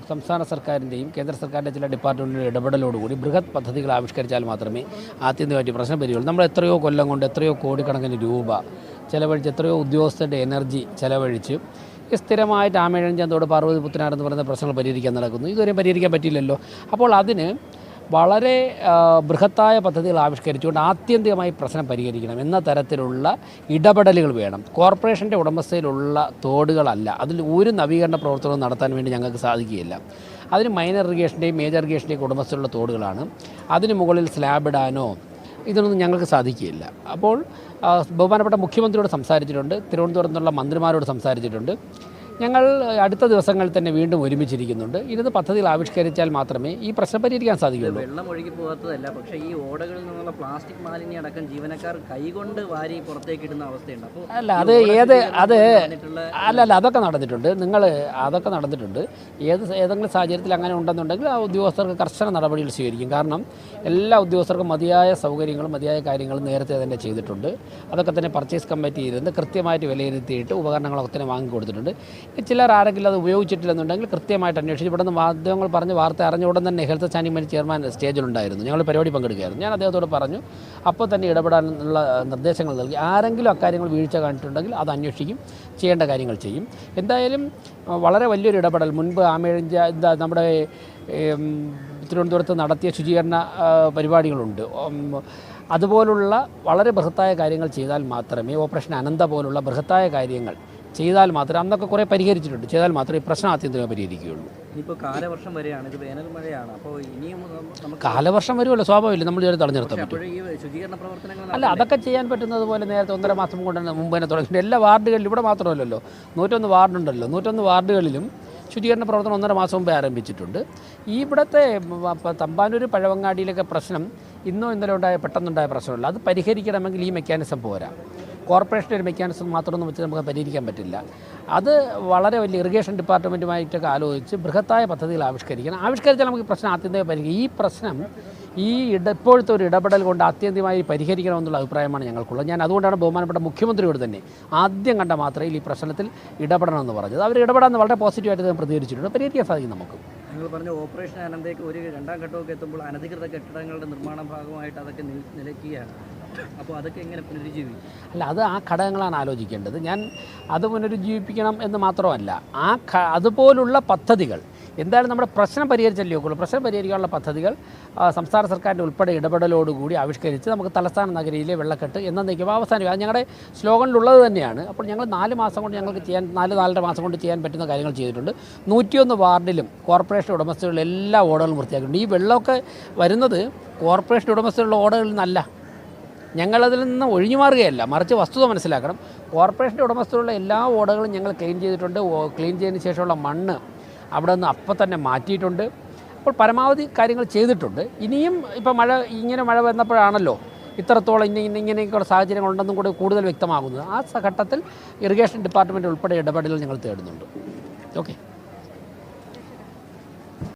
സംസ്ഥാന സർക്കാരിൻ്റെയും കേന്ദ്ര സർക്കാരിൻ്റെ ചില ഡിപ്പാർട്ട്മെൻറ്റിൻ്റെ ഇടപെടലോടുകൂടി ബൃഹത് പദ്ധതികൾ ആവിഷ്കരിച്ചാൽ മാത്രമേ ആത്യന്തികമായിട്ട് പ്രശ്നം വരികയുള്ളൂ. നമ്മൾ എത്രയോ കൊല്ലം കൊണ്ട് എത്രയോ കോടിക്കണക്കിന് രൂപ ചിലവഴിച്ച് എത്രയോ ഉദ്യോഗസ്ഥരുടെ എനർജി ചിലവഴിച്ച് സ്ഥിരമായിട്ട് ആമേഴഞ്ചന്തോട് പാർവതി പുത്തനാരെന്ന് പറയുന്ന പ്രശ്നങ്ങൾ പരിഹരിക്കാൻ നടക്കുന്നു. ഇതുവരെയും പരിഹരിക്കാൻ പറ്റിയില്ലല്ലോ. അപ്പോൾ അതിന് വളരെ ബൃഹത്തായ പദ്ധതികൾ ആവിഷ്കരിച്ചുകൊണ്ട് ആത്യന്തികമായി പ്രശ്നം പരിഹരിക്കണം എന്ന തരത്തിലുള്ള ഇടപെടലുകൾ വേണം. കോർപ്പറേഷൻ്റെ ഉടമസ്ഥയിലുള്ള തോടുകളല്ല, അതിൽ ഒരു നവീകരണ പ്രവർത്തനവും നടത്താൻ വേണ്ടി ഞങ്ങൾക്ക് സാധിക്കുകയില്ല. അതിന് മൈനർ ഇറിഗേഷൻ്റെയും മേജർ ഇറിഗേഷൻ്റെയും ഉടമസ്ഥയിലുള്ള തോടുകളാണ്. അതിന് മുകളിൽ സ്ലാബ് ഇടാനോ ഇതൊന്നും ഞങ്ങൾക്ക് സാധിക്കുകയില്ല. അപ്പോൾ ബഹുമാനപ്പെട്ട മുഖ്യമന്ത്രിയോട് സംസാരിച്ചിട്ടുണ്ട്, തിരുവനന്തപുരത്ത് നിന്നുള്ള മന്ത്രിമാരോട് സംസാരിച്ചിട്ടുണ്ട്. ഞങ്ങൾ അടുത്ത ദിവസങ്ങളിൽ തന്നെ വീണ്ടും ഒരുമിച്ചിരിക്കുന്നുണ്ട്. ഇരുന്ന് പദ്ധതികൾ ആവിഷ്കരിച്ചാൽ മാത്രമേ ഈ പ്രശ്നം പരിഹരിക്കാൻ സാധിക്കുകയുള്ളൂ. വെള്ളം ഒഴുകി പോകാത്തതല്ല, പക്ഷേ ഈ ഓടകളിൽ നിന്നുള്ള പ്ലാസ്റ്റിക് മാലിന്യം അടക്കം ജീവനക്കാർ കൈകൊണ്ട് വാരി പുറത്തേക്ക് ഇടുന്ന അവസ്ഥയുണ്ട്. അപ്പോൾ അതൊക്കെ നടന്നിട്ടുണ്ട്. അതൊക്കെ നടന്നിട്ടുണ്ട്. ഏതെങ്കിലും സാഹചര്യത്തിൽ അങ്ങനെ ഉണ്ടെന്നുണ്ടെങ്കിൽ ആ ഉദ്യോഗസ്ഥർക്ക് കർശന നടപടികൾ സ്വീകരിക്കും. കാരണം എല്ലാ ഉദ്യോഗസ്ഥർക്കും മതിയായ സൗകര്യങ്ങളും മതിയായ കാര്യങ്ങളും നേരത്തെ തന്നെ ചെയ്തിട്ടുണ്ട്. അതൊക്കെ തന്നെ പർച്ചേസ് കമ്മിറ്റി ഇരുന്ന് കൃത്യമായിട്ട് വിലയിരുത്തിയിട്ട് ഉപകരണങ്ങളൊക്കെ തന്നെ വാങ്ങിക്കൊടുത്തിട്ടുണ്ട്. ചിലർ ആരെങ്കിലും അത് ഉപയോഗിച്ചിട്ടില്ലെന്നുണ്ടെങ്കിൽ കൃത്യമായിട്ട് അന്വേഷിച്ച് ഇവിടെ നിന്ന് മാധ്യമങ്ങൾ പറഞ്ഞ് വാർത്ത അറിഞ്ഞ ഉടൻ തന്നെ ഹെൽത്ത് സ്റ്റാൻഡിംഗ് കമ്മിറ്റി ചെയർമാൻ സ്റ്റേജിലുണ്ടായിരുന്നു. ഞങ്ങൾ പരിപാടി പങ്കെടുക്കുകയായിരുന്നു. ഞാൻ അദ്ദേഹത്തോട് പറഞ്ഞു, അപ്പോൾ തന്നെ ഇടപെടാനുള്ള നിർദ്ദേശങ്ങൾ നൽകി. ആരെങ്കിലും അക്കാര്യങ്ങൾ വീഴ്ച കാണിച്ചിട്ടുണ്ടെങ്കിൽ അത് അന്വേഷിക്കും, ചെയ്യേണ്ട കാര്യങ്ങൾ ചെയ്യും. എന്തായാലും വളരെ വലിയൊരു ഇടപെടൽ മുൻപ് നമ്മുടെ തിരുവനന്തപുരത്ത് നടത്തിയ ശുചീകരണ പരിപാടികളുണ്ട്. അതുപോലുള്ള വളരെ ബൃഹത്തായ കാര്യങ്ങൾ ചെയ്താൽ മാത്രമേ, ഓപ്പറേഷൻ അനന്ത പോലുള്ള ബൃഹത്തായ കാര്യങ്ങൾ ചെയ്താൽ മാത്രമേ, അന്നൊക്കെ കുറേ പരിഹരിച്ചിട്ടുണ്ട്, ചെയ്താൽ മാത്രമേ ഈ പ്രശ്നം ആത്യന്തികമായി പരിഹരിക്കുകയുള്ളൂ. ഇനിയിപ്പോൾ കാലവർഷം വരെയാണ്, ഇത് വേനൽ മഴയാണ്. അപ്പോൾ ഇനിയും കാലവർഷം വരുമല്ലോ, സ്വാഭാവികമില്ല, നമ്മൾ ഇതുവരെ തടഞ്ഞു നിർത്താൻ പറ്റും. ശുചീകരണ പ്രവർത്തനങ്ങൾ അല്ല, അതൊക്കെ ചെയ്യാൻ പറ്റുന്നത് പോലെ നേരത്തെ 1.5 മാസം കൊണ്ട് മുമ്പ് തന്നെ തുടങ്ങിയിട്ട് എല്ലാ വാർഡുകളിലും, ഇവിടെ മാത്രമല്ലല്ലോ, 101 വാർഡുണ്ടല്ലോ, 101 വാർഡുകളിലും ശുചീകരണ പ്രവർത്തനം 1.5 മാസം മുമ്പേ ആരംഭിച്ചിട്ടുണ്ട്. ഇവിടുത്തെ തമ്പാനൂർ പഴവങ്ങാടിയിലൊക്കെ പ്രശ്നം ഇന്നലെ പെട്ടെന്നുണ്ടായ പ്രശ്നമല്ല. അത് പരിഹരിക്കണമെങ്കിൽ ഈ മെക്കാനിസം പോരാ. കോർപ്പറേഷൻ്റെ ഒരു മെക്കാനിസം മാത്രമൊന്നും വെച്ച് നമുക്ക് പരിഹരിക്കാൻ പറ്റില്ല. അത് വളരെ വലിയ ഇറിഗേഷൻ ഡിപ്പാർട്ട്മെൻറ്റുമായിട്ടൊക്കെ ആലോചിച്ച് ബൃഹത്തായ പദ്ധതികൾ ആവിഷ്കരിച്ചാൽ നമുക്ക് പ്രശ്നം ആത്യന്തികമായി പരിഹരിക്കും. ഈ പ്രശ്നം ഇപ്പോഴത്തെ ഒരു ഇടപെടൽ കൊണ്ട് ആത്യന്തികമായി പരിഹരിക്കണമെന്നുള്ള അഭിപ്രായമാണ് ഞങ്ങൾക്കുള്ളത്. ഞാൻ അതുകൊണ്ടാണ് ബഹുമാനപ്പെട്ട മുഖ്യമന്ത്രിയോട് തന്നെ ആദ്യം കണ്ട മാത്രയിൽ ഈ പ്രശ്നത്തിൽ ഇടപെടണമെന്ന് പറഞ്ഞത്. അവർ ഇടപെടാമെന്ന് വളരെ പോസിറ്റീവായിട്ട് പ്രതികരിച്ചിട്ടുണ്ട്. പരിഹരിക്കാൻ സാധിക്കും നമുക്ക്. നിങ്ങൾ പറഞ്ഞ ഓപ്പറേഷൻ അനന്തയ്ക്ക് ഒരു 2ാം ഘട്ടമൊക്കെ എത്തുമ്പോൾ അനധികൃത കെട്ടിടങ്ങളുടെ നിർമ്മാണ ഭാഗമായിട്ട് അതൊക്കെ നിലയ്ക്കുകയാണ്. അപ്പോൾ അതൊക്കെ എങ്ങനെ പുനരുജ്ജീവിക്കും? അല്ല, അത് ആ ഘടകങ്ങളാണ് ആലോചിക്കേണ്ടത്. ഞാൻ അത് പുനരുജ്ജീവിപ്പിക്കണം എന്ന് മാത്രമല്ല, അതുപോലുള്ള പദ്ധതികൾ എന്തായാലും നമ്മുടെ പ്രശ്നം പരിഹരിച്ചല്ലേ ഒക്കുള്ളൂ. പ്രശ്നം പരിഹരിക്കാനുള്ള പദ്ധതികൾ സംസ്ഥാന സർക്കാരിൻ്റെ ഉൾപ്പെടെ ഇടപെടലോടുകൂടി ആവിഷ്കരിച്ച് നമുക്ക് തലസ്ഥാന നഗരിയിലെ വെള്ളക്കെട്ട് എന്നേക്കും അവസാനിക്കും. അത് ഞങ്ങളുടെ സ്ലോഗനിലുള്ളത് തന്നെയാണ്. അപ്പോൾ ഞങ്ങൾ 4 മാസം കൊണ്ട് ഞങ്ങൾക്ക് ചെയ്യാൻ 4-4.5 മാസം കൊണ്ട് ചെയ്യാൻ പറ്റുന്ന കാര്യങ്ങൾ ചെയ്തിട്ടുണ്ട്. 101 വാർഡിലും കോർപ്പറേഷൻ ഉടമസ്ഥയുള്ള എല്ലാ ഓടകളും വൃത്തിയാക്കിയിട്ടുണ്ട്. ഈ വെള്ളമൊക്കെ വരുന്നത് കോർപ്പറേഷൻ ഉടമസ്ഥയുള്ള ഓടകളിൽ നിന്നല്ല, ഞങ്ങളതിൽ നിന്ന് ഒഴിഞ്ഞു മാറുകയല്ല, മറിച്ച് വസ്തുത മനസ്സിലാക്കണം. കോർപ്പറേഷൻ്റെ ഉടമസ്ഥയിലുള്ള എല്ലാ ഓടകളും ഞങ്ങൾ ക്ലീൻ ചെയ്തിട്ടുണ്ട്. ക്ലീൻ ചെയ്തതിന് ശേഷമുള്ള മണ്ണ് അവിടെ നിന്ന് അപ്പം തന്നെ മാറ്റിയിട്ടുണ്ട്. അപ്പോൾ പരമാവധി കാര്യങ്ങൾ ചെയ്തിട്ടുണ്ട്. ഇനിയും ഇപ്പോൾ മഴ വന്നപ്പോഴാണല്ലോ ഇത്രത്തോളം ഇങ്ങനെയൊക്കെയുള്ള സാഹചര്യങ്ങളുണ്ടെന്നും കൂടി കൂടുതൽ വ്യക്തമാകുന്നത്. ആ ഘട്ടത്തിൽ ഇറിഗേഷൻ ഡിപ്പാർട്ട്മെൻറ്റ് ഉൾപ്പെടെ ഇടപെടലുകൾ ഞങ്ങൾ തേടുന്നുണ്ട്. ഓക്കെ.